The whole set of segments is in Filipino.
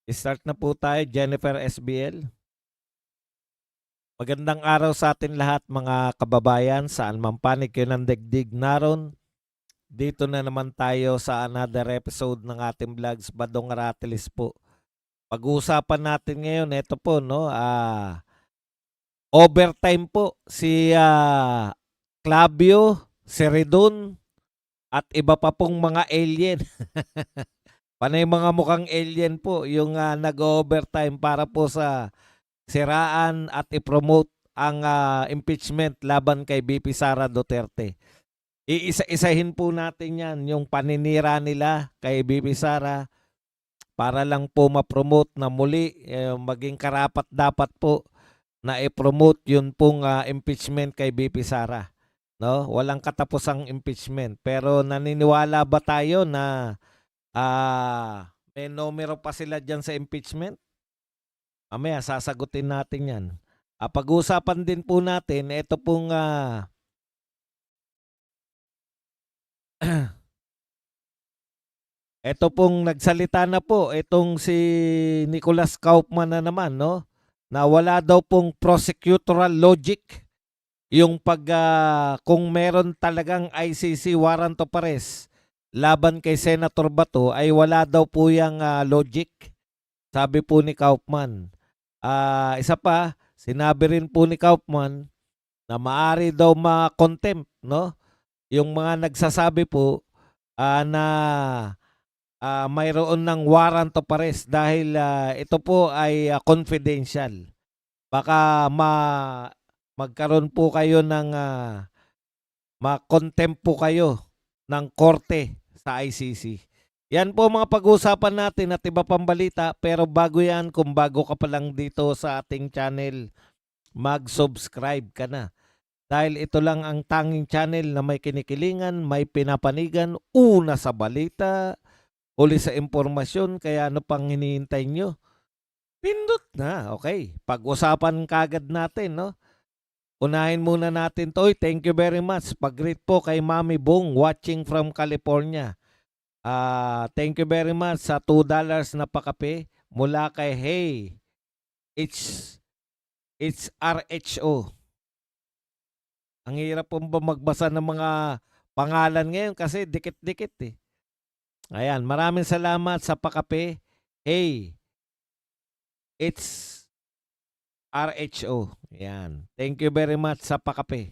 Start na po tayo, Jennifer SBL. Magandang araw sa atin lahat mga kababayan, saan man panig kayo ng daigdig naron. Dito na naman tayo sa another episode ng ating vlogs, Badong Aratilis po. Pag-uusapan natin ngayon, ito po, no, overtime po si Clavio, Seredon, at iba pa pong mga alien. Panay mga mukhang alien po yung nag-overtime para po sa siraan at i-promote ang impeachment laban kay BP Sara Duterte. Iisa-isahin po natin yan, yung paninira nila kay BP Sara para lang po ma-promote na muli, maging karapat dapat po na i-promote yun pong impeachment kay BP Sara. No? Walang katapusang impeachment. Pero naniniwala ba tayo na may numero pa sila dyan sa impeachment? Mamaya, sasagutin natin yan. Pag-uusapan din po natin, ito pong ito pong nagsalita na po, itong si Nicholas Kaufman na naman, no? Na wala daw pong prosecutorial logic yung kung meron talagang ICC warrant of arrest laban kay Senator Bato ay wala daw po yung logic. Sabi po ni Kaufman. Isa pa, sinabi rin po ni Kaufman na maari daw ma-contempt, no? Yung mga nagsasabi po na mayroon ng warrant of arrest dahil ito po ay confidential. Baka magkaroon po kayo ng ma-contempt po kayo ng korte sa ICC. Yan po mga pag-uusapan natin at iba pang balita. Pero bago yan, kung bago ka pa lang dito sa ating channel, mag-subscribe ka na. Dahil ito lang ang tanging channel na may kinikilingan, may pinapanigan, una sa balita, uli sa impormasyon. Kaya ano pang hinihintay nyo? Pindot na. Okay. Pag-usapan kagad natin, no? Unahin muna natin to. Thank you very much. Pag-greet po kay Mami Bong watching from California. Thank you very much sa $2 na pakape mula kay Hey. It's RHO. Ang hirap po ba magbasa ng mga pangalan ngayon kasi dikit-dikit eh. Ayan, maraming salamat sa pakape. Hey, it's RHO. Ayan. Thank you very much sa pakape.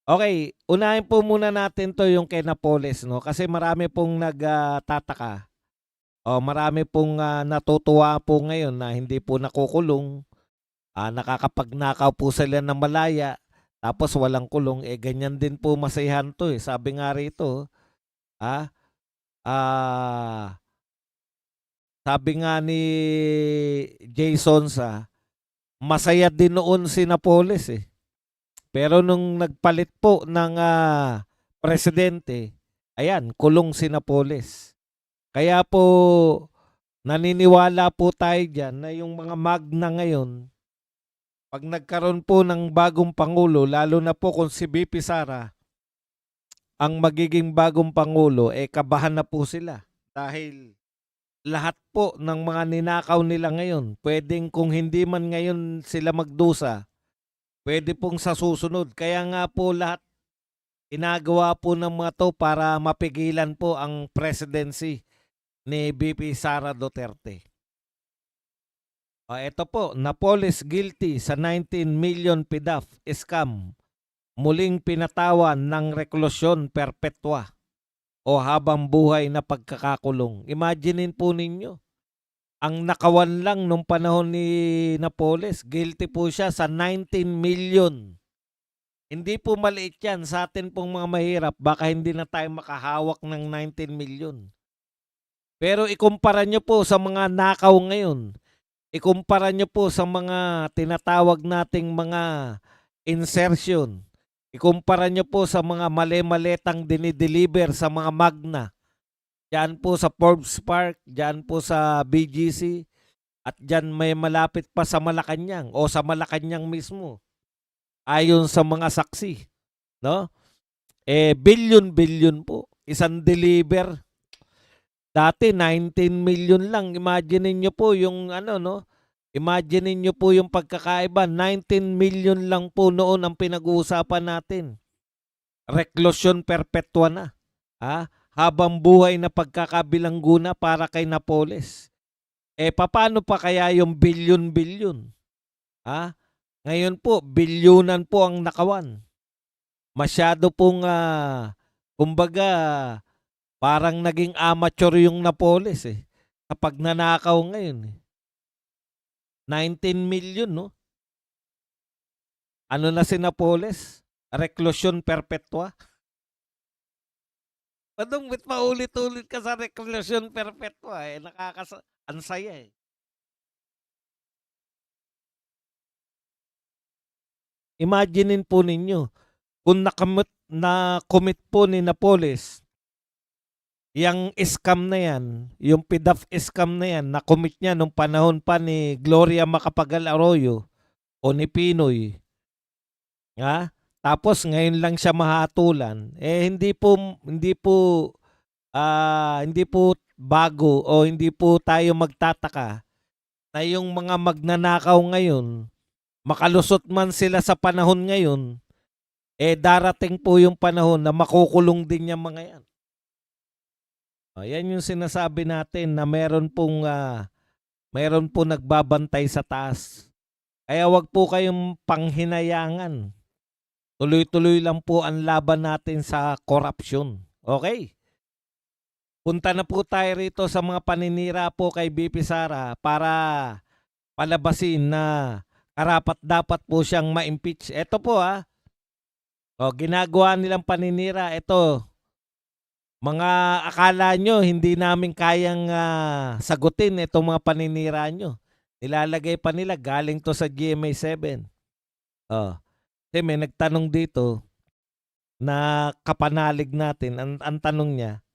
Okay, unahin po muna natin to yung kay Napoles, no? Kasi marami pong nagtataka. Marami pong natutuwa po ngayon na hindi po nakukulong. Nakakapagnakaw po sila ng malaya. Tapos walang kulong. Ganyan din po masayahan to eh. Sabi nga rito, sabi nga ni Jason masaya din noon si Napoles eh. Pero nung nagpalit po ng presidente, ayan, kulong si Napoles. Kaya po naniniwala po tayo dyan na yung mga magna ngayon, pag nagkaroon po ng bagong Pangulo, lalo na po kung si BP Sara, ang magiging bagong Pangulo, kabahan na po sila. Dahil lahat po ng mga ninakaw nila ngayon, pwedeng kung hindi man ngayon sila magdusa, pwede pong sa susunod. Kaya nga po lahat inagawa po ng mga to para mapigilan po ang presidency ni BP Sara Duterte. Ito po, Napoles guilty sa 19 million PDAF scam. Muling pinatawan ng reklusyon perpetua o habang buhay na pagkakakulong. Imaginin po ninyo, ang nakawan lang nung panahon ni Napoles, guilty po siya sa 19 million. Hindi po maliit yan sa atin pong mga mahirap. Baka hindi na tayo makahawak ng 19 million. Pero ikumpara nyo po sa mga nakaw ngayon. Ikumpara nyo po sa mga tinatawag nating mga insertion. Ikumpara nyo po sa mga mali-maletang dinideliver sa mga magna. Diyan po sa Forbes Park, diyan po sa BGC, at diyan may malapit pa sa Malacanang o sa Malacanang mismo. Ayon sa mga saksi, no? Billion-billion po. Isang deliver. Dati 19 million lang. Imagine niyo po yung ano, no? Imagine niyo po yung pagkakaiba. 19 million lang po noon ang pinag-uusapan natin. Reklusyon perpetua na. Ha? Habang buhay na pagkakabilangguna para kay Napoles. Paano pa kaya yung bilyon-bilyon? Ha? Ngayon po, bilyunan po ang nakawan. Masyado pong, kumbaga, parang naging amateur yung Napoles sa pagnanakaw ngayon. 19 million, no? Ano na si Napoles? Reklusyon perpetua? Padong bit paulit-ulit ka sa reklusyon perpetua ansaya . Imaginein po ninyo, kung na-commit po ni Napoles, yung scam na yan, yung PDAF scam na yan, na-commit niya nung panahon pa ni Gloria Macapagal Arroyo o ni Pinoy. Ha? Tapos ngayon lang siya mahatulan. Hindi po bago o hindi po tayo magtataka na yung mga magnanakaw ngayon, makalusot man sila sa panahon ngayon, darating po yung panahon na makukulong din yung mga yan. Yan yung sinasabi natin na meron pong nagbabantay sa taas. Kaya wag po kayong panghinayangan. Tuloy-tuloy lang po ang laban natin sa korupsyon. Okay? Punta na po tayo rito sa mga paninira po kay BP Sara para palabasin na karapat-dapat po siyang ma-impeach. Ito po ginagawa nilang paninira. Ito, mga akala nyo, hindi namin kayang sagutin itong mga paninira nyo. Nilalagay pa nila, galing to sa GMA7. Kasi may nagtanong dito na kapanalig natin. Ang tanong niya,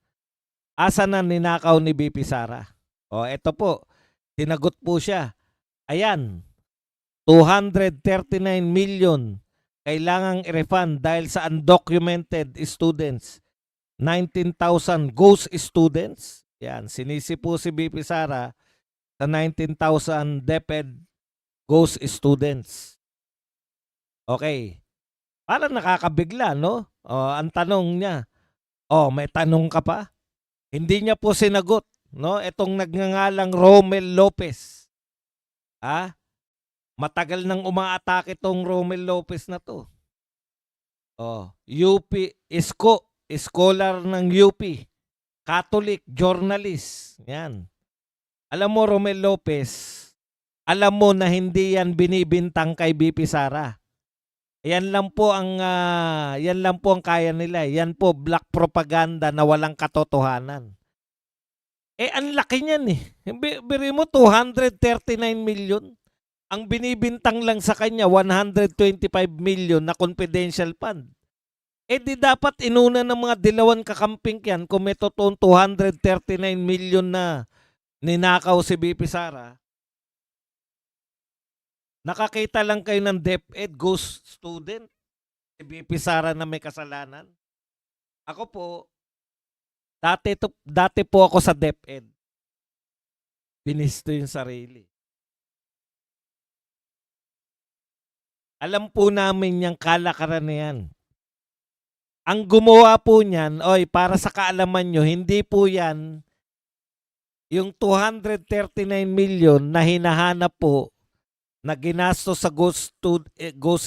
asa na ninakaw ni BP Sara? Ito po, sinagot po siya. Ayan, 239 million kailangang i-refund dahil sa undocumented students. 19,000 ghost students. Yan, sinisi po si BP Sara sa 19,000 DepEd ghost students. Okay. Parang nakakabigla, no? Ang tanong niya, may tanong ka pa? Hindi niya po sinagot, no? Itong nagngangalang Romel Lopez. Matagal nang umaatake itong Romel Lopez na to. UP, scholar ng UP, Catholic, journalist. Yan. Alam mo, Romel Lopez, alam mo na hindi yan binibintang kay BP Sara. Yan lang po ang kaya nila. Yan po black propaganda na walang katotohanan. Ang laki niyan Biri mo 239 million. Ang binibintang lang sa kanya 125 million na confidential fund. Di dapat inuna ng mga dilawan kakamping yan kung may totoong 239 million na ninakaw si BP Sara. Nakakita lang kayo ng DepEd ghost student. Si BP Sara na may kasalanan. Ako po, dati po ako sa DepEd. Binisto yung sarili. Alam po namin yung kalakaran na yan. Ang gumawa po niyan, para sa kaalaman nyo, hindi po yan yung 239 million na hinahanap po na ginasto sa ghost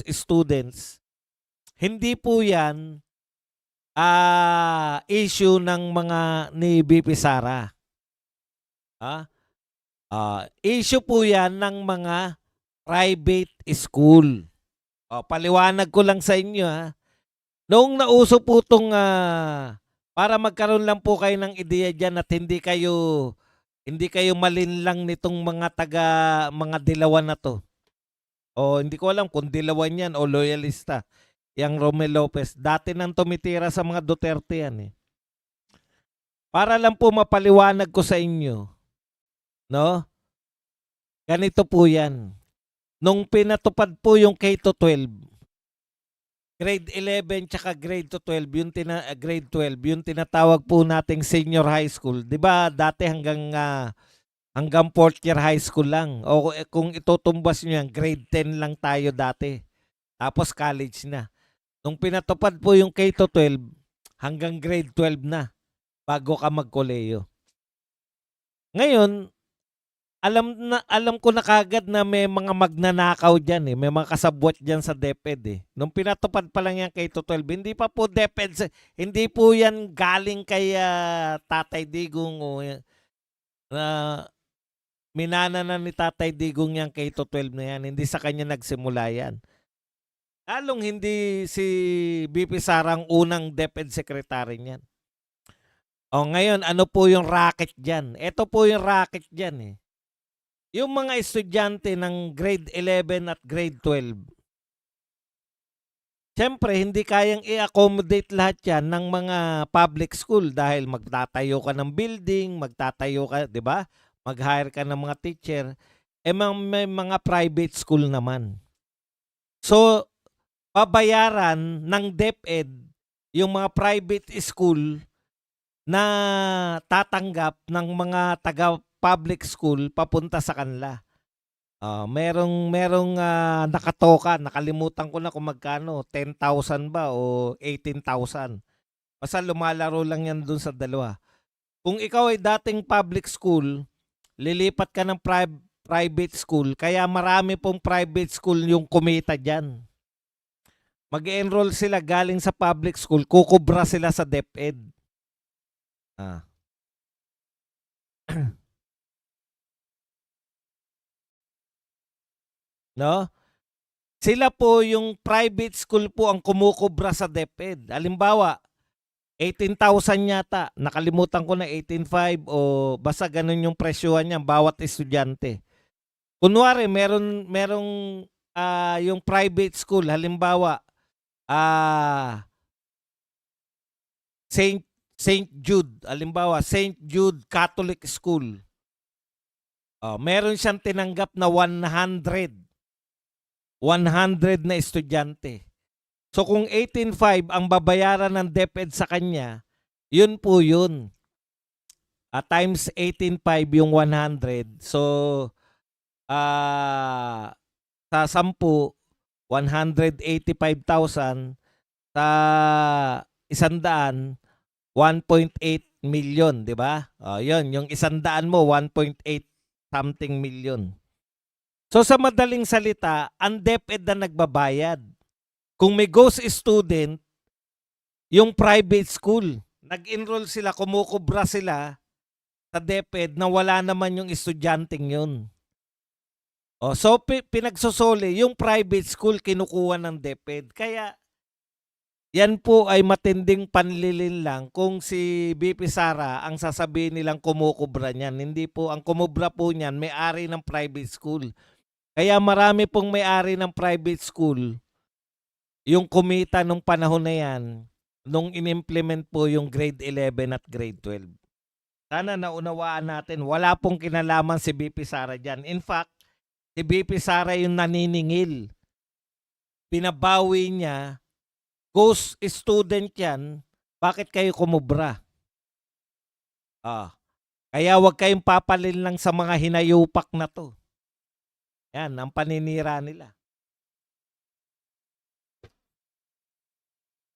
students. Hindi po yan issue ng mga ni BP Sara. Issue po yan ng mga private school. Paliwanag ko lang sa inyo Noong nauso po itong para magkaroon lang po kayo ng ideya dyan at hindi kayo malinlang nitong mga dilawan na to. Hindi ko alam kung dilawan yan o loyalista. Yang Romel Lopez. Dati nang tumitira sa mga Duterte yan Para lang po mapaliwanag ko sa inyo. No? Ganito po yan. Nung pinatupad po yung K-12, grade 11 tsaka grade to 12, grade 12, yung tinatawag po nating senior high school. 'Di ba dati hanggang fourth year high school lang. O kung itutumbas niyo yan, grade 10 lang tayo dati. Tapos college na. Nung pinatupad po yung K to 12, hanggang grade 12 na bago ka magkoleyo. Ngayon, alam ko na kagad na may mga magnanakaw diyan eh. May mga kasabwat diyan sa DepEd eh. Nung pinatupad pa lang yan K to 12, hindi pa po DepEd, hindi po yan galing kay Tatay Digong o minana na ni Tatay Digong yang K to 12 na yan. Hindi sa kanya nagsimula yan. Lalong hindi si BP Sara ang unang DepEd secretary niyan. O ngayon, ano po yung racket dyan? Ito po yung racket dyan eh. Yung mga estudyante ng grade 11 at grade 12, siyempre, hindi kayang i-accommodate lahat yan ng mga public school dahil magtatayo ka ng building, magtatayo ka, di ba? Mag-hire ka ng mga teacher. May mga private school naman. So, babayaran ng DepEd yung mga private school na tatanggap ng mga taga-public school papunta sa kanila. Merong nakatoka, nakalimutan ko na kung magkano, 10,000 ba o 18,000. Basta lumalaro lang yan dun sa dalawa. Kung ikaw ay dating public school, lilipat ka ng private school, kaya marami pong private school yung kumita dyan. Mag-enroll sila galing sa public school, kukubra sila sa DepEd. No? Sila po yung private school po ang kumukubra sa DepEd. Halimbawa, 18,000 yata. Nakalimutan ko na 18,500 o basta ganun yung presyohan niya bawat estudyante. Kunwari, merong yung private school, halimbawa, St. Jude, halimbawa, St. Jude Catholic School. Meron siyang tinanggap na 100 na estudyante. So kung 18,500 ang babayaran ng DepEd sa kanya, yun po yun. Times 18,500 yung 100. So sa 10, 185,000. Sa 100, 1.8 million, di ba? Yun, yung 100 mo, 1.8 something million. So sa madaling salita, ang DepEd na nagbabayad. Kung may ghost student, yung private school, nag-enroll sila, kumukubra sila sa DepEd na wala naman yung estudyanteng yun. So pinagsusoli, yung private school kinukuha ng DepEd. Kaya yan po ay matinding panlilin lang kung si BP Sara ang sasabihin nilang kumukubra niyan. Hindi po, ang kumubra po niyan, may-ari ng private school. Kaya marami pong may-ari ng private school yung kumita nung panahon na yan nung inimplement po yung grade 11 at grade 12. Sana naunawaan natin, wala pong kinalaman si BP Sara dyan. In fact, si BP Sara yung naniningil. Pinabawi niya, ghost student yan, bakit kayo kumubra? Kaya wag kayong papalil lang sa mga hinayupak na to. Yan, ang paninira nila.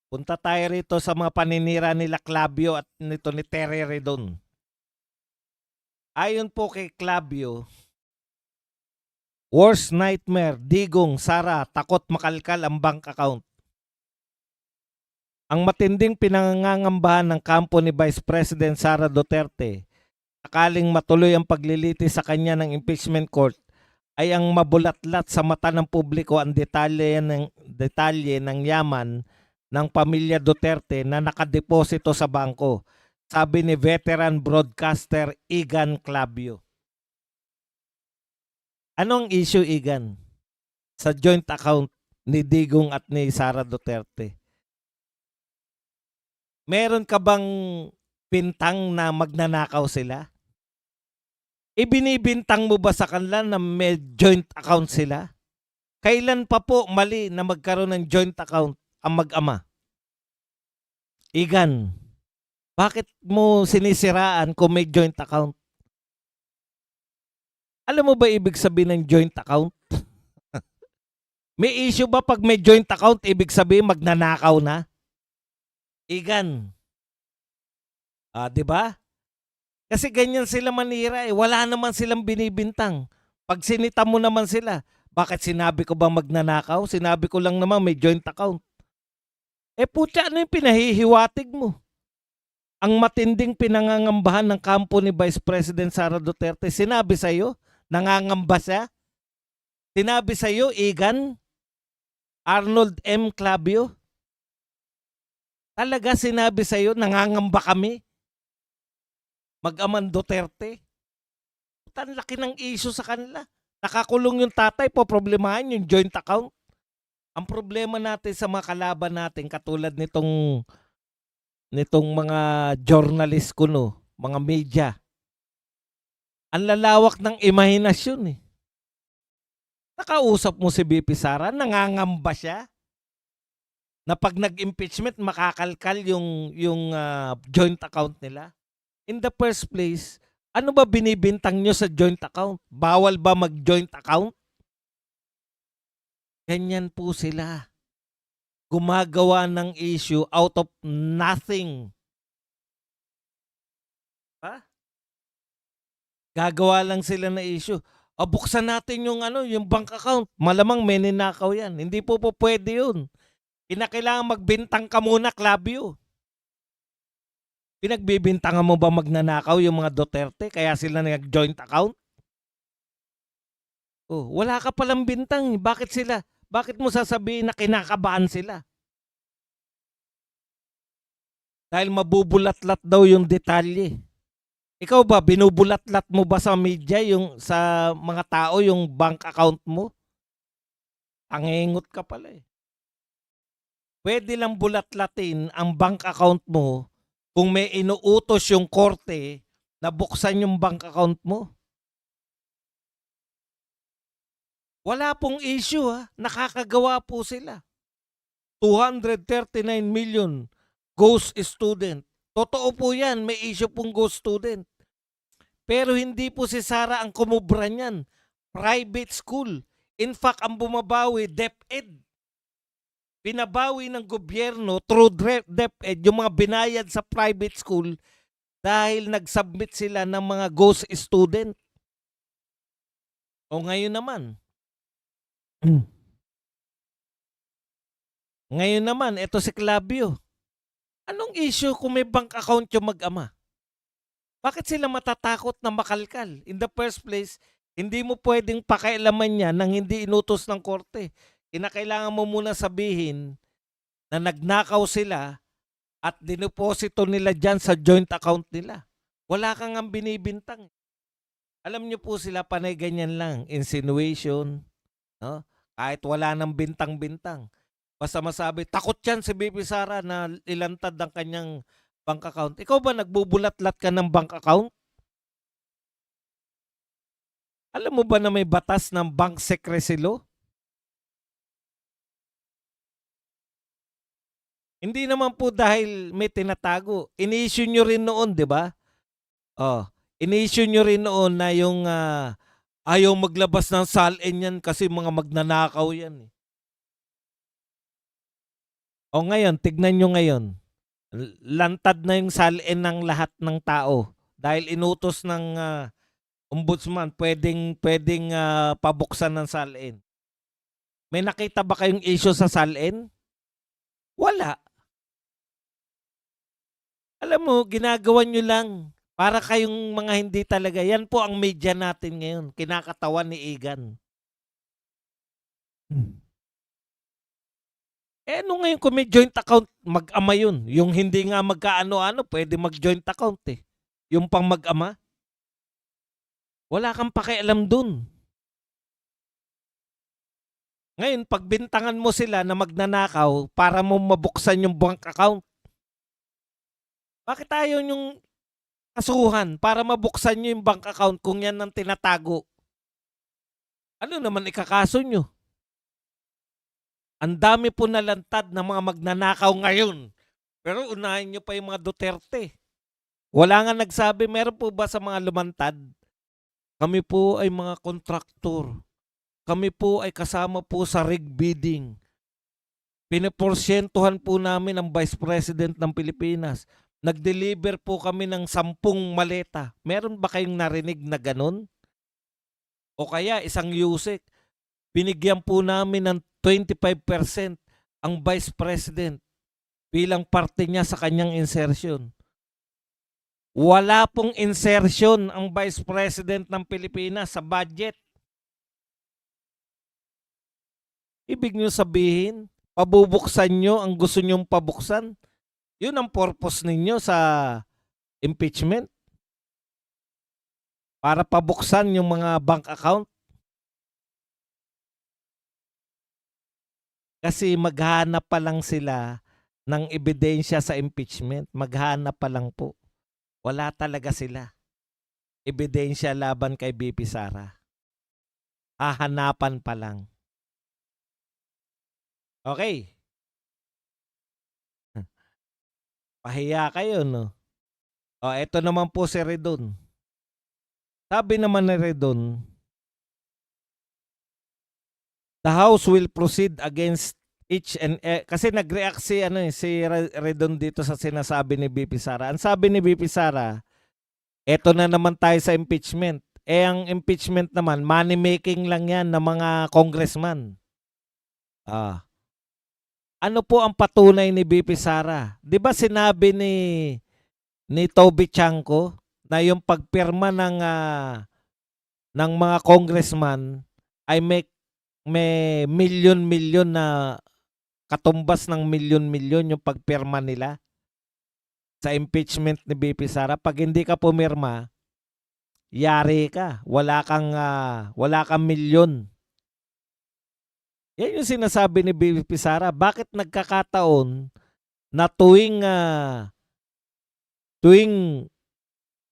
Punta tayo rito sa mga paninira nila Clavio at nito ni Terry Redon. Ayon po kay Clavio, worst nightmare, Digong, Sara, takot makalkal ang bank account. Ang matinding pinangangambahan ng kampo ni Vice President Sara Duterte, sakaling matuloy ang paglilitis sa kanya ng impeachment court, ay ang mabulatlat sa mata ng publiko ang detalye ng yaman ng pamilya Duterte na nakadeposito sa bangko, sabi ni veteran broadcaster Igan Clavio. Anong issue, Igan, sa joint account ni Digong at ni Sara Duterte? Meron ka bang bintang na magnanakaw sila? Ibinibintang mo ba sa kanila na may joint account sila? Kailan pa po mali na magkaroon ng joint account ang mag-ama. Igan, bakit mo sinisiraan kung may joint account? Alam mo ba ibig sabihin ng joint account? May issue ba pag may joint account, ibig sabihin magnanakaw na? Igan, 'di ba? Kasi ganyan sila manira eh. Wala naman silang binibintang. Pag sinita mo naman sila, bakit sinabi ko ba magnanakaw? Sinabi ko lang naman may joint account. Putya, ano yung pinahihiwatig mo? Ang matinding pinangangambahan ng kampo ni Vice President Sara Duterte, sinabi sa'yo, nangangamba siya? Sinabi sa'yo, Igan, Arnold M. Clavio, talaga sinabi sa'yo, nangangamba kami? Mag-aman Duterte? Ang laki ng issue sa kanila. Nakakulong yung tatay, poproblemahan yung joint account. Ang problema natin sa mga kalaban natin, katulad nitong mga journalist kuno, mga media, ang lalawak ng imahinasyon eh. Nakausap mo si BP Sara, nangangamba siya na pag nag-impeachment makakalkal yung joint account nila. In the first place, ano ba binibintang nyo sa joint account? Bawal ba mag-joint account? Ganyan po sila. Gumagawa ng issue out of nothing. Ha? Gagawa lang sila na issue. Buksan natin yung bank account. Malamang may ninakaw yan. Hindi po pwede yun. Kinakailangan magbintang ka muna, Clavio. Pinagbibintangan mo ba magnanakaw yung mga Duterte kaya sila nag-joint account? Wala ka palang bintang. Bakit mo sasabihin na kinakabahan sila? Dahil mabubulat-lat daw yung detalye. Ikaw ba, binubulat-lat mo ba sa media sa mga tao yung bank account mo? Tangengot ka pala eh. Pwede lang bulat-latin ang bank account mo kung may inuutos yung korte na buksan yung bank account mo. Wala pong issue nakakagawa po sila. 239 million ghost student. Totoo po yan, may issue pong ghost student. Pero hindi po si Sara ang kumubra niyan. Private school. In fact, ang bumabawi, DepEd. Pinabawi ng gobyerno through DepEd yung mga binayad sa private school dahil nag-submit sila ng mga ghost student. Ngayon naman, ito si Clavio. Anong issue kung may bank account yung mag-ama? Bakit sila matatakot na makalkal? In the first place, hindi mo pwedeng pakialaman niya nang hindi inutos ng korte. Kinakailangan mo muna sabihin na nagnakaw sila at dineposito nila dyan sa joint account nila. Wala kang ang binibintang. Alam niyo po sila, panay ganyan lang. Insinuation. No? Kahit wala nang bintang-bintang. Basta masabi, takot yan si BP Sara na ilantad ang kanyang bank account. Ikaw ba nagbubulat-lat ka ng bank account? Alam mo ba na may batas ng bank secrecy law? Hindi naman po dahil may tinatago. In-issue nyo rin noon, di ba? In-issue nyo rin noon na yung ayaw maglabas ng salin yan kasi mga magnanakaw yan. Ngayon, tignan nyo ngayon. Lantad na yung salin ng lahat ng tao dahil inutos ng ombudsman pwedeng pabuksan ng salin. May nakita ba kayong issue sa salin? Wala. Alam mo, ginagawa nyo lang para kayong mga hindi talaga. Yan po ang media natin ngayon. Kinakatawan ni Igan. Ano ngayon kung may joint account, mag-ama yun. Yung hindi nga magkaano-ano, pwede mag-joint account eh. Yung pang mag-ama. Wala kang pakialam dun. Ngayon, pagbintangan mo sila na magnanakaw para mo mabuksan yung bank account. Bakit ayaw yung kasuhan para mabuksan nyo yung bank account kung yan ang tinatago? Ano naman ikakaso nyo? Ang dami po nalantad na mga magnanakaw ngayon. Pero unahin nyo pa yung mga Duterte. Wala nga nagsabi, meron po ba sa mga lumantad? Kami po ay mga kontraktor. Kami po ay kasama po sa rig bidding. Piniporsyentuhan po namin ang Vice President ng Pilipinas. Nag-deliver po kami ng 10 maleta. Meron ba kayong narinig na ganun? O kaya isang USEC, binigyan po namin ng 25% ang Vice President bilang parte niya sa kanyang insertion. Wala pong insertion ang Vice President ng Pilipinas sa budget. Ibig nyo sabihin, pabubuksan nyo ang gusto nyong pabuksan? Yun ang purpose ninyo sa impeachment? Para pabuksan yung mga bank account? Kasi maghanap pa lang sila ng ebidensya sa impeachment. Maghanap pa lang po. Wala talaga sila. Ebidensya laban kay BP Sara. Hahanapan pa lang. Okay. Pahiya kayo, no? O, eto naman po si Redon. Sabi naman ni Redon, the House will proceed against each and kasi nag-react si Redon dito sa sinasabi ni BP Sara. Ang sabi ni BP Sara, eto na naman tayo sa impeachment. Ang impeachment naman, money making lang yan ng mga congressman. Ano po ang patunay ni BP Sara? 'Di ba sinabi ni Toby Chanko na yung pagpirma ng mga congressman ay may milyon-milyon na katumbas ng milyon-milyon yung pagpirma nila sa impeachment ni BP Sara. Pag hindi ka pumirma, yari ka. Wala kang milyon. Yan yung sinasabi ni BP Sara. Bakit nagkakataon na tuwing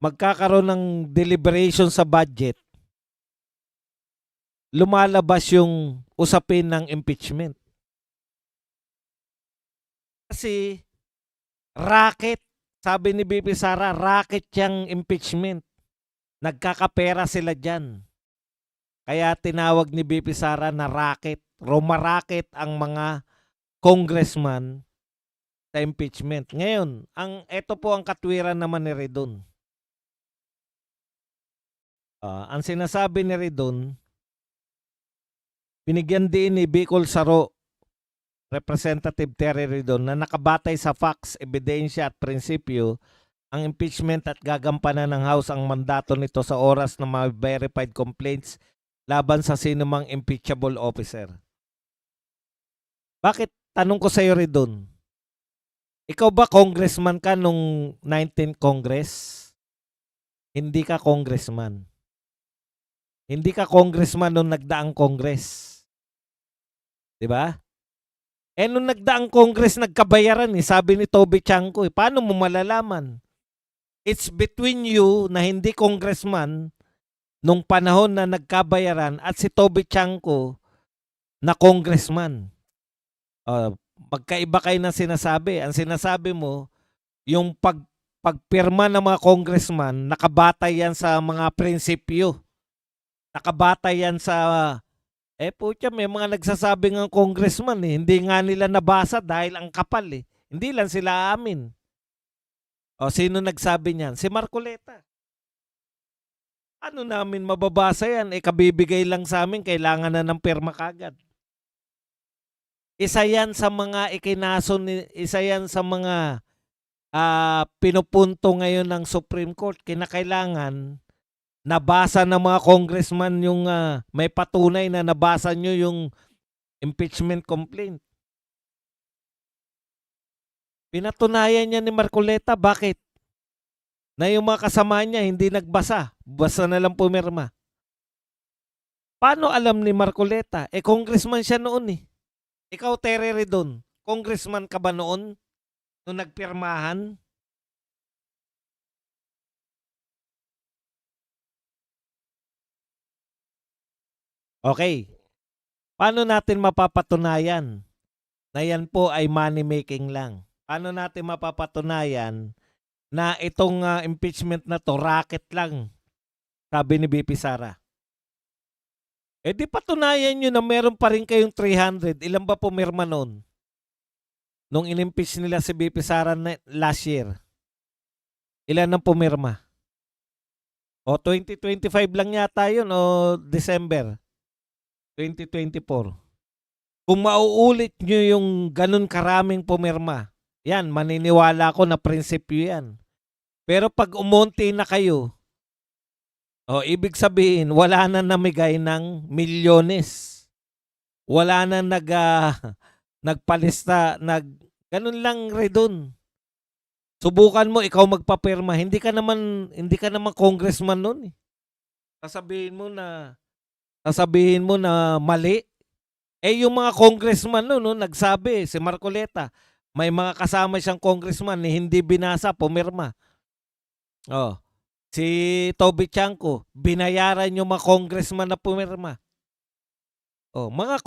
magkakaroon ng deliberation sa budget, lumalabas yung usapin ng impeachment? Kasi racket, sabi ni BP Sara, racket yung impeachment. Nagkakapera sila dyan. Kaya tinawag ni BP Sara na racket. Rumaracket ang mga congressman sa impeachment. Ngayon, ito po ang katwiran naman ni Redon. Ang sinasabi ni Redon, binigyan din ni Bicol Saro, Representative Terry Redon, na nakabatay sa facts, ebidensya at prinsipyo, ang impeachment at gagampanan ng House ang mandato nito sa oras ng mga verified complaints laban sa sinumang impeachable officer. Bakit? Tanong ko sa iyo, Redon. Ikaw ba congressman ka nung 19th Congress? Hindi ka congressman. Hindi ka congressman nung nagdaang Congress. 'Di ba? Nung nagdaang Congress nagkabayaran sabi ni Toby Chanko, paano mo malalaman? It's between you na hindi congressman nung panahon na nagkabayaran at si Toby Chanko na congressman. Magkaiba kayo ng sinasabi. Ang sinasabi mo, yung pagpirma ng mga congressman, nakabatay yan sa mga prinsipyo. Nakabatay yan sa, putya, may mga nagsasabi ng congressman hindi nga nila nabasa dahil ang kapal Hindi lang sila amin. Sino nagsabi niyan? Si Marcoleta. Ano namin mababasa yan? Kabibigay lang sa amin, kailangan na ng pirma kagad. Isa yan sa mga isa yan sa mga pinupunto ngayon ng Supreme Court. Kinakailangan nabasa ng mga congressman yung may patunay na nabasa nyo yung impeachment complaint. Pinatunayan niya ni Marcoleta. Bakit? Na yung mga kasama niya hindi nagbasa. Basta na lang pumirma. Paano alam ni Marcoleta? Congressman siya noon Ikaw, Terry Redon, congressman ka ba noon nung nagpirmahan? Okay. Paano natin mapapatunayan na yan po ay money making lang. Paano natin mapapatunayan na itong impeachment na to racket lang, sabi ni BP Sara? Eh di patunayan nyo na meron pa rin kayong 300. Ilan ba pumirma noon? Nung in-impeach nila si BP Sara last year. Ilan ang pumirma? O 2025 lang yata yun o December 2024. Kung mauulit nyo yung ganun karaming pumirma, yan, maniniwala ako na prinsipyo yan. Pero pag umonti na kayo, ibig sabihin, wala na namigay ng milyones. Wala na nagpalista, ganun lang redon. Subukan mo ikaw magpapirma. Hindi ka naman congressman noon. Sasabihin mo na mali. Eh yung mga congressman noon, nagsabi, si Marcoleta, may mga kasama siyang congressman na hindi binasa, pumirma. Si Toby Chanko, binayaran yung mga congressman na pumirma. Mga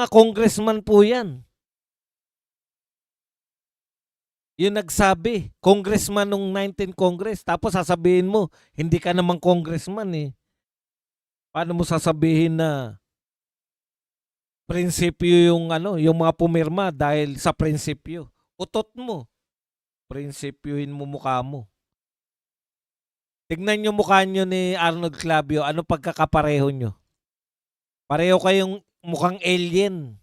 congressman po yan. Yung nagsabi, congressman nung 19 Congress, tapos sasabihin mo, hindi ka naman congressman eh. Paano mo sasabihin na prinsipyo yung mga pumirma dahil sa prinsipyo? Utot mo. Prinsipyohin mo mukha mo. Tignan nyo mukha nyo ni Arnold Clavio, ano pagkakapareho nyo? Pareho kayong mukhang alien.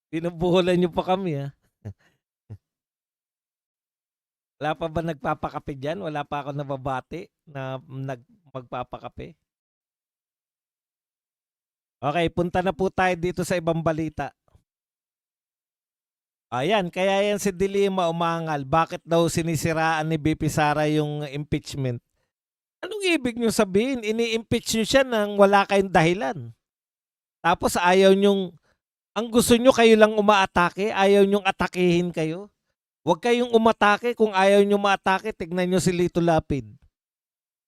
Binubuhulan nyo pa kami ha. Wala pa ba nagpapakape dyan? Wala pa ako nababati na magpapakape. Okay, punta na po tayo dito sa ibang balita. Ayan, kaya yan si Dilima umangal. Bakit daw sinisiraan ni BP Sara yung impeachment? Anong ibig nyo sabihin? Ini-impeach nyo siya nang wala kayong dahilan. Tapos ayaw nyong, ang gusto nyo kayo lang umaatake, ayaw nyong atakihin kayo. Huwag kayong umatake. Kung ayaw nyo maatake, tignan nyo si Lito Lapid.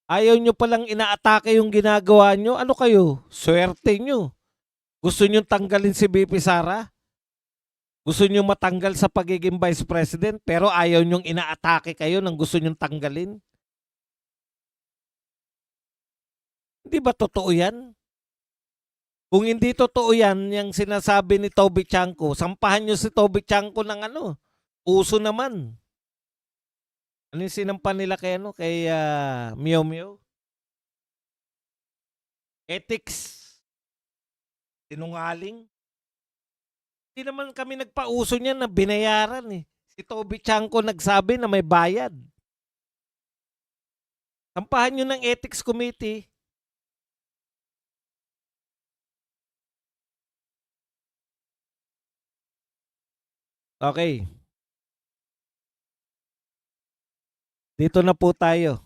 Ayaw nyo palang inaatake yung ginagawa nyo. Ano kayo? Swerte nyo. Gusto nyo tanggalin si BP Sara? Gusto nyo matanggal sa pagiging Vice President pero ayaw nyong inaatake kayo nang gusto nyong tanggalin? Hindi ba totoo yan? Kung hindi totoo yan, yung sinasabi ni Toby Chanko, sampahan nyo si Toby Chanko ng uso naman. Ano yung sinampan nila kay Meow Meow? Ethics. Sinungaling. Hindi naman kami nagpauso niyan na binayaran eh. Si Toby Chanko nagsabi na may bayad. Sampahan nyo ng Ethics Committee. Okay. Dito na po tayo.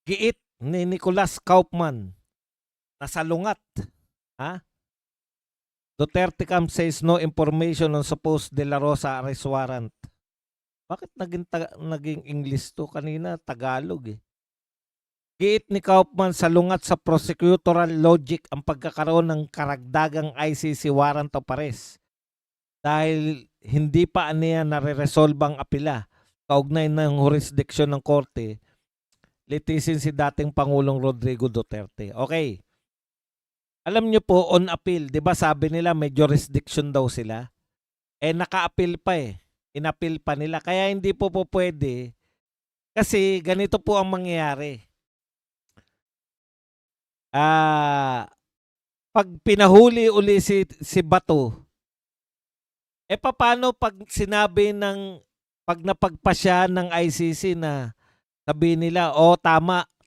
Giit ni Nicolas Kaufman. Nasalungat. Ha? Duterte camp says no information on supposed De La Rosa arrest warrant. Bakit naging English to? Kanina Tagalog eh. Giit ni Kaufman, salungat sa prosecutorial logic ang pagkakaroon ng karagdagang ICC warrant of arrest dahil hindi pa niya nare-resolve ang apela kaugnay ng jurisdiction ng korte, litisin si dating Pangulong Rodrigo Duterte. Okay. Alam nyo po, on appeal, di ba sabi nila may jurisdiction daw sila? Eh naka-appeal pa eh. In-appeal pa nila. Kaya hindi po pwede. Kasi ganito po ang mangyayari. Pag pinahuli uli si Bato, paano pag sinabi pag napagpasya ng ICC na sabihin nila,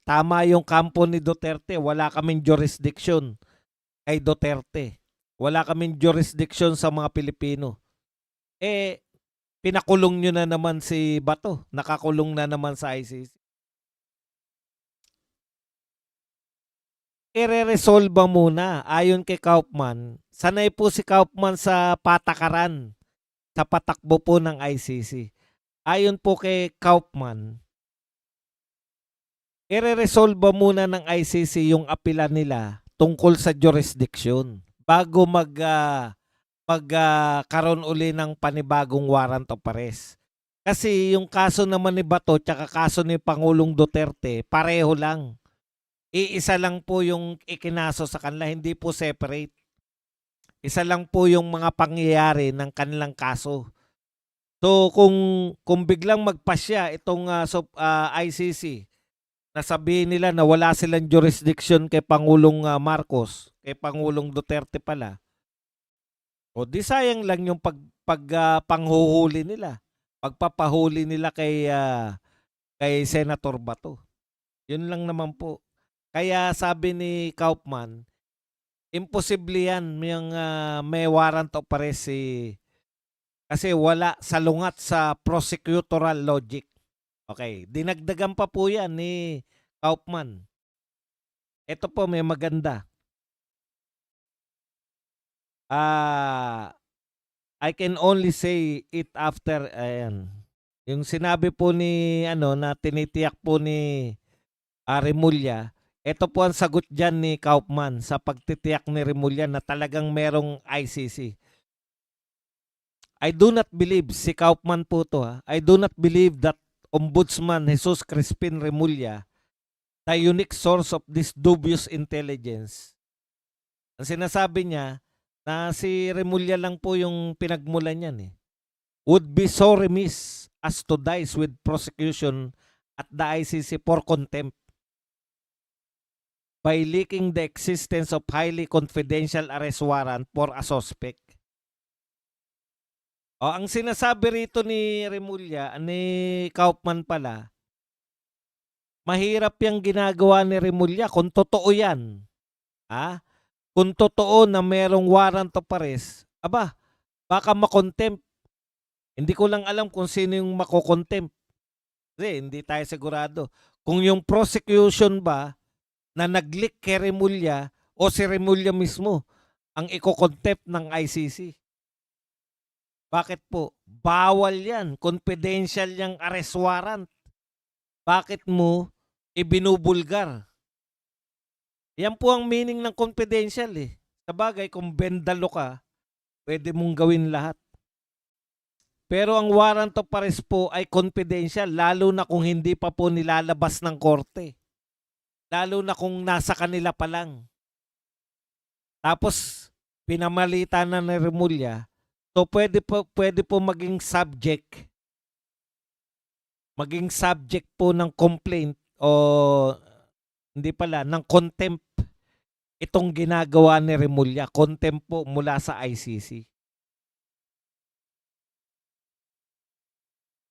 tama yung kampo ni Duterte, wala kaming jurisdiction kay Duterte. Wala kaming jurisdiction sa mga Pilipino. Pinakulong nyo na naman si Bato. Nakakulong na naman sa ICC. I-resolve muna. Ayon kay Kaufman, sanay po si Kaufman sa patakaran, sa patakbo po ng ICC. Ayon po kay Kaufman, ire-resolve muna ng ICC yung apela nila tungkol sa jurisdiction bago magkaroon uli ng panibagong warrant of arrest. Kasi yung kaso naman ni Bato tsaka kaso ni Pangulong Duterte, pareho lang. Iisa lang po yung ikinaso sa kanila, hindi po separate. Isa lang po yung mga pangyayari ng kanilang kaso. So kung biglang magpasya itong ICC, nasabihin nila na wala silang jurisdiction kay Pangulong Marcos, kay Pangulong Duterte pala, o di sayang lang yung panghuhuli nila, pagpapahuli nila kay Senator Bato. Yun lang naman po. Kaya sabi ni Kaufman, imposible yan yung may warrant of arrest kasi wala salungat sa prosecutorial logic. Okay, dinagdagan pa po yan ni Kaufman. Ito po may maganda. I can only say it after ayan. Yung sinabi po ni na tinitiyak po ni Remulla, ito po ang sagot diyan ni Kaufman sa pagtitiyak ni Remulla na talagang merong ICC. I do not believe, si Kaufman po to I do not believe that Ombudsman Jesus Crispin Remulla, the unique source of this dubious intelligence. Ang sinasabi niya, na si Remulla lang po yung pinagmulan niyan would be so remiss as to dice with prosecution at the ICC for contempt by leaking the existence of highly confidential arrest warrant for a suspect. Ang sinasabi rito ni Remulla, ni Kaufman pala, mahirap yung ginagawa ni Remulla kung totoo yan. Kung totoo na merong warrant of arrest, baka makontempt. Hindi ko lang alam kung sino yung makokontempt. Kasi hindi tayo sigurado. Kung yung prosecution ba na nag-leak kay Remulla o si Remulla mismo ang ikokontempt ng ICC. Bakit po? Bawal yan. Confidential yung arrest warrant. Bakit mo ibinubulgar? Yan po ang meaning ng confidential Sabagay, kung bendalo ka, pwede mong gawin lahat. Pero ang warrant of arrest po ay confidential, lalo na kung hindi pa po nilalabas ng korte. Lalo na kung nasa kanila pa lang. Tapos, pinamalita na ni Remulla, so pwede po maging subject po ng complaint o hindi pala, ng contempt itong ginagawa ni Remulla. Contempt po mula sa ICC.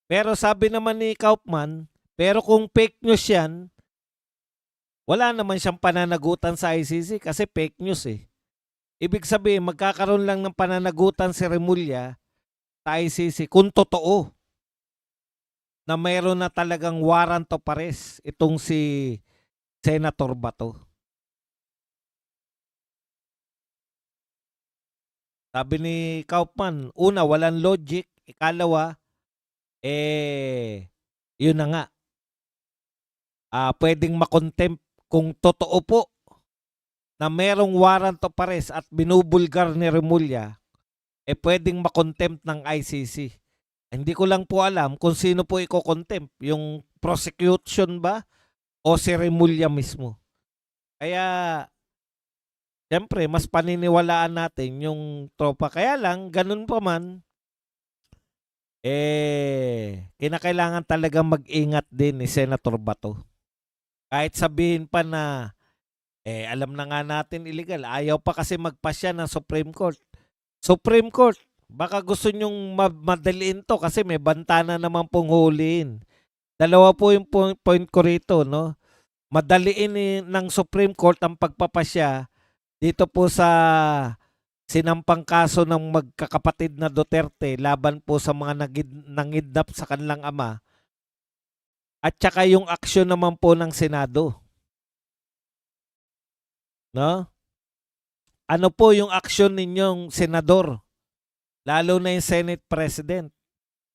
Pero sabi naman ni Kaufman, pero kung fake news yan, wala naman siyang pananagutan sa ICC kasi fake news Ibig sabihin, magkakaroon lang ng pananagutan si Remulla sa ICC kung totoo na mayroon na talagang warrant of arrest itong si Senator Bato. Sabi ni Kaufman, una, walang logic. Ikalawa, yun na nga. Pwedeng makontempt kung totoo po na merong warrant of arrest at binubulgar ni Remulla, pwedeng makontempt ng ICC. Hindi ko lang po alam kung sino po iko-contempt, yung prosecution ba o si Remulla mismo. Kaya, siyempre, mas paniniwalaan natin yung tropa. Kaya lang, ganun pa man, kinakailangan talaga mag-ingat din ni Senator Bato. Kahit sabihin pa na, alam na nga natin illegal. Ayaw pa kasi magpasya ng Supreme Court. Supreme Court, baka gusto nyong madaliin to kasi may banta na naman pong huliin. Dalawa po yung point ko rito, no? Madaliin ng Supreme Court ang pagpapasya dito po sa sinampang kaso ng magkakapatid na Duterte laban po sa mga nangidnap sa kanilang ama. At saka yung aksyon naman po ng Senado. No? Ano po yung aksyon ninyong senador? Lalo na yung Senate President.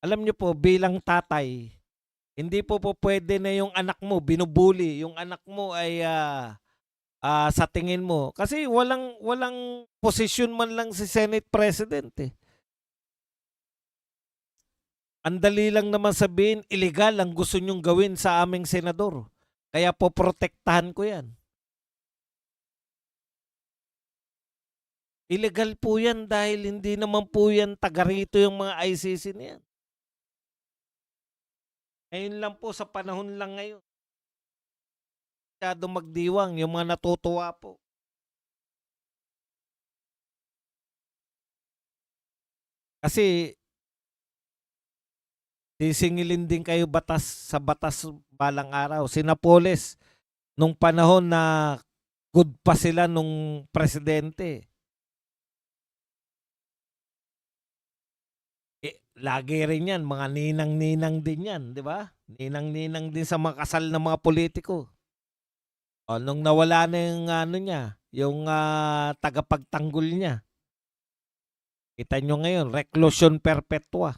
Alam niyo po, bilang tatay, Hindi po pwede na yung anak mo binubuli, yung anak mo ay sa tingin mo kasi walang posisyon man lang si Senate President eh. Ang dali lang naman sabihin, illegal ang gusto nyong gawin sa aming senador. Kaya poprotektahan ko yan. Illegal po yan dahil hindi naman po yan taga rito yung mga ICC na yan. Ngayon lang po sa panahon lang ngayon. Masyado magdiwang yung mga natutuwa po. Kasi sisingilin din kayo sa batas balang araw. Si Napoles, nung panahon na good pa sila nung presidente, lagi rin yan, mga ninang-ninang din yan, di ba? Ninang-ninang din sa mga kasal ng mga politiko. O, nung nawala na yung ano niya, yung tagapagtanggol niya, kita nyo ngayon, reclusion perpetua.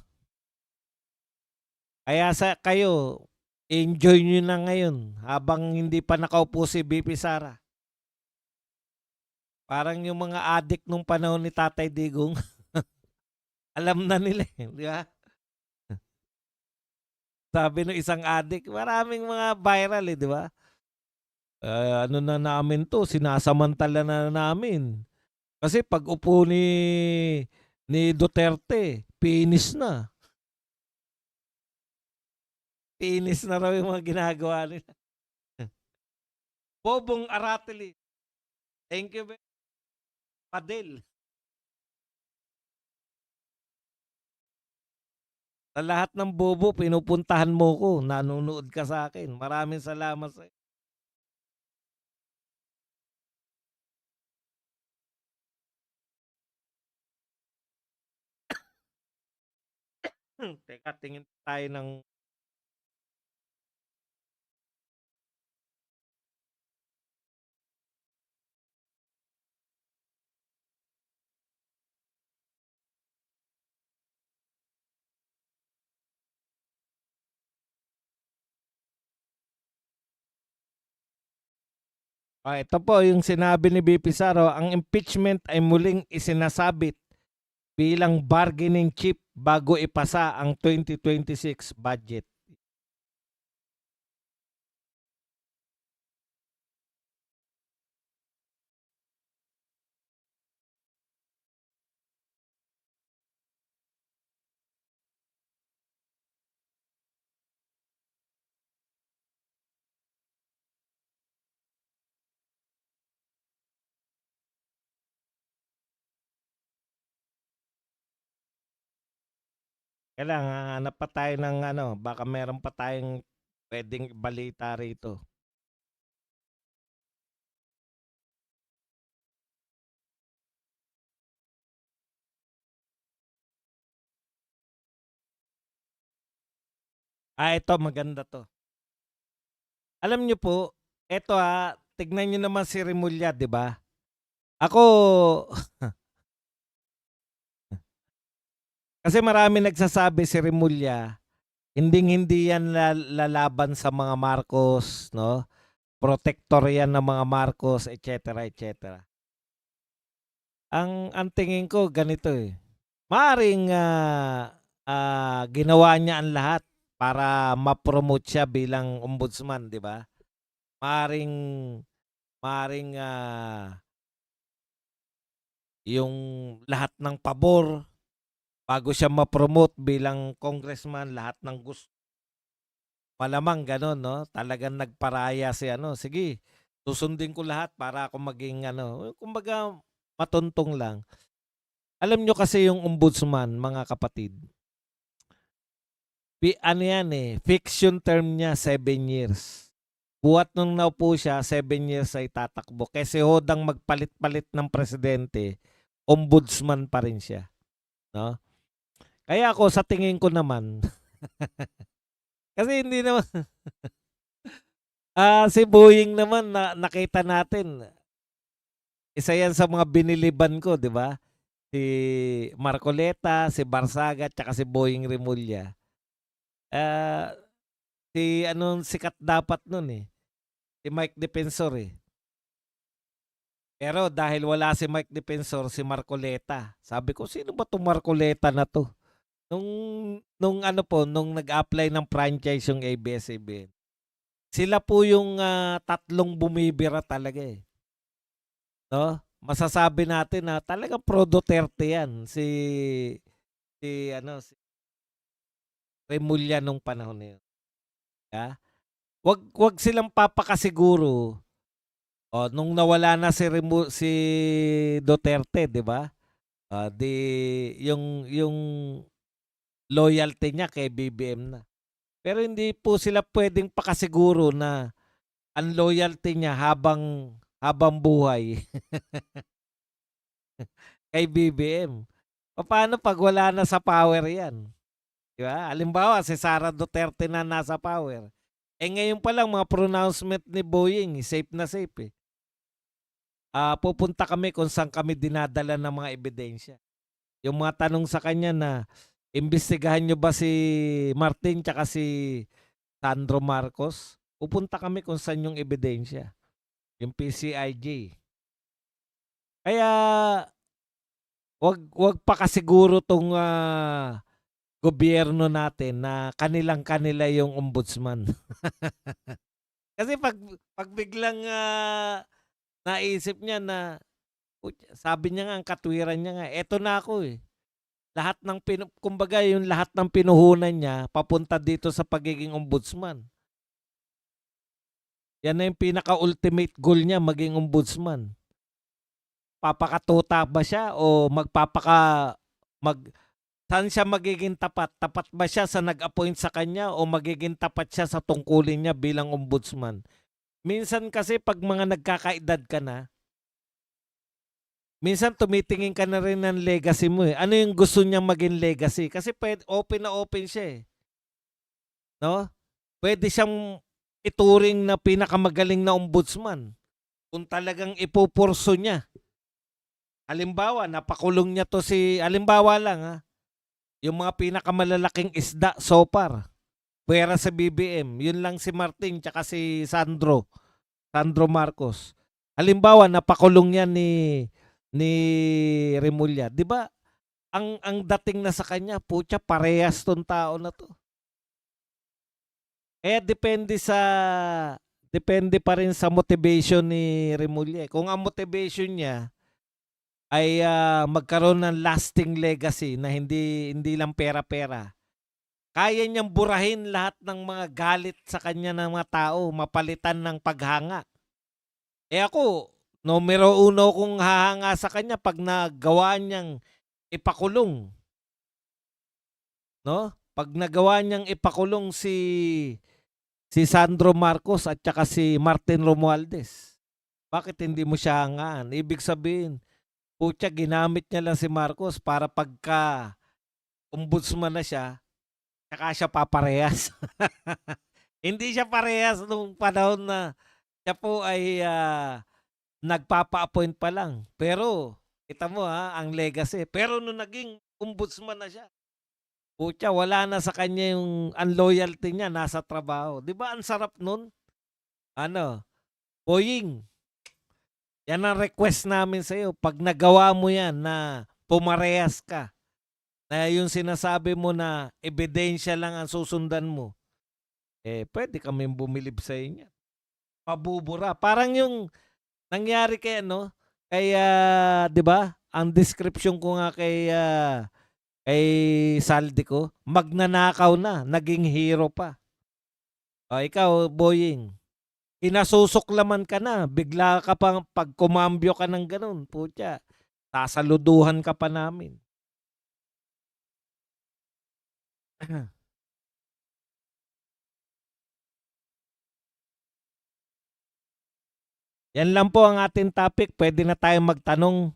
Kaya kayo, enjoy nyo na ngayon habang hindi pa nakaupo si BP Sara. Parang yung mga adik nung panahon ni Tatay Digong, alam na nila eh, di ba? Sabi ng isang adik, maraming mga viral eh, di ba? Ano na namin to, sinasamantala na namin. Kasi pag upo ni Duterte, finish na. Finish na raw yung mga ginagawa nila. Bobong Aratili. Thank you, Padel. Sa lahat ng bobo, pinupuntahan mo ko. Nanonood ka sa akin. Maraming salamat sa Teka, tingin tayo ng ito po yung sinabi ni BP Saro, ang impeachment ay muling isinasabit bilang bargaining chip bago ipasa ang 2026 budget. Kailangan hanap pa tayo ng ano, baka meron pa tayong pwedeng balita rito. Ito maganda to. Alam niyo po, ito tignan niyo naman si Remulla, 'di ba? Ako kasi marami nagsasabi si Remulla, hindi yan lalaban sa mga Marcos, no? Protector yan ng mga Marcos, etc. etc. Ang tingin ko ganito eh. Maaring ginawa niya ang lahat para ma-promote siya bilang ombudsman, 'di ba? Maaring yung lahat ng pabor bago siya ma-promote bilang congressman, lahat ng gusto. Malamang ganun, no? Talagang nagparaya si ano. Sige, susundin ko lahat para ako maging ano. Kumbaga, matuntong lang. Alam nyo kasi yung ombudsman, mga kapatid. Ano yan eh, fiction term niya, 7 years. Buhat nung naupo siya, 7 years ay tatakbo. Kasi hodang magpalit-palit ng presidente, ombudsman pa rin siya. No? Kaya ako, sa tingin ko naman, kasi hindi naman, si Boying naman, nakita natin, isa yan sa mga biniliban ko, di ba? Si Marcoleta, si Barsaga, tsaka si Boying Remulla. Si anong sikat dapat nun eh. Si Mike Defensor eh. Pero dahil wala si Mike Defensor, si Marcoleta. Sabi ko, sino ba tong Marcoleta na to? Nung ano po, nung nag-apply ng franchise yung ABS-CBN. Sila po yung tatlong bumibira talaga eh. No? Masasabi natin na talagang pro Duterte yan. Si Remulla nung panahon na yun. Yeah? Wag silang papakasiguro. Nung nawala na si Duterte, 'di ba? Di yung loyalty niya kay BBM na. Pero hindi po sila pwedeng pakasiguro na ang loyalty niya habang buhay kay BBM. Paano pag wala na sa power 'yan? 'Di ba? Halimbawa si Sara Duterte na nasa power. Ngayon pa lang mga pronouncement ni Boying, safe na safe eh. Pupunta kami kung saan kami dinadala ng mga ebidensya. Yung mga tanong sa kanya na, imbestigahan nyo ba si Martin tsaka si Sandro Marcos? Pupunta kami kung saan yung ebidensya. Yung PCIJ. Kaya, wag pa kasiguro tong gobyerno natin na kanilang-kanila yung ombudsman. Kasi pag biglang naisip niya na, sabi niya nga, ang katwiran niya nga, eto na ako eh. Kumbaga yung lahat ng pinuhunan niya, papunta dito sa pagiging ombudsman. Yan na yung pinaka-ultimate goal niya, maging ombudsman. Papakatuta ba siya o saan siya magiging tapat? Tapat ba siya sa nag-appoint sa kanya o magiging tapat siya sa tungkulin niya bilang ombudsman? Minsan kasi pag mga nagkakaedad ka na, minsan tumitingin ka na rin ng legacy mo eh. Ano yung gusto niyang maging legacy? Kasi open na open siya eh. No? Pwede siyang ituring na pinakamagaling na ombudsman kung talagang ipupurso niya. Halimbawa, napakulong niya to halimbawa lang yung mga pinakamalalaking isda so far. Pwera sa BBM, yun lang si Martin tsaka si Sandro Marcos. Halimbawa, napakulong yan ni Remulla. 'Di ba? Ang dating na sa kanya, putya, parehas tong tao na to. Depende pa rin sa motivation ni Remulla. Kung ang motivation niya ay magkaroon ng lasting legacy na hindi lang pera-pera, kaya niyang burahin lahat ng mga galit sa kanya ng mga tao, mapalitan ng paghanga. Ako, numero uno kong hahanga sa kanya pag nagawa niyang ipakulong. No? Pag nagawa niyang ipakulong si Sandro Marcos at saka si Martin Romualdez. Bakit hindi mo siya hangaan? Ibig sabihin, putya, ginamit niya lang si Marcos para pagka ombudsman na siya, saka siya paparehas. Hindi siya parehas nung panahon na siya po ay nagpapa-appoint pa lang. Pero, kita mo ang legacy. Pero nung naging ombudsman na siya, putya, wala na sa kanya yung unloyalty niya, nasa trabaho. Di ba ang sarap nun? Boying, yan ang request namin sa iyo. Pag nagawa mo yan na pumarehas ka, na yung sinasabi mo na ebidensya lang ang susundan mo, pwede kami bumilib sa inyo. Pabubura. Parang yung nangyari kay di ba? Ang description ko nga kay Saldico, magnanakaw na, naging hero pa. Ikaw, Boying, kinasusuklaman ka na, bigla ka pang pag kumambyo ka ng ganun, putya, sasaluduhan ka pa namin. Yan lang po ang ating topic. Pwede na tayong magtanong.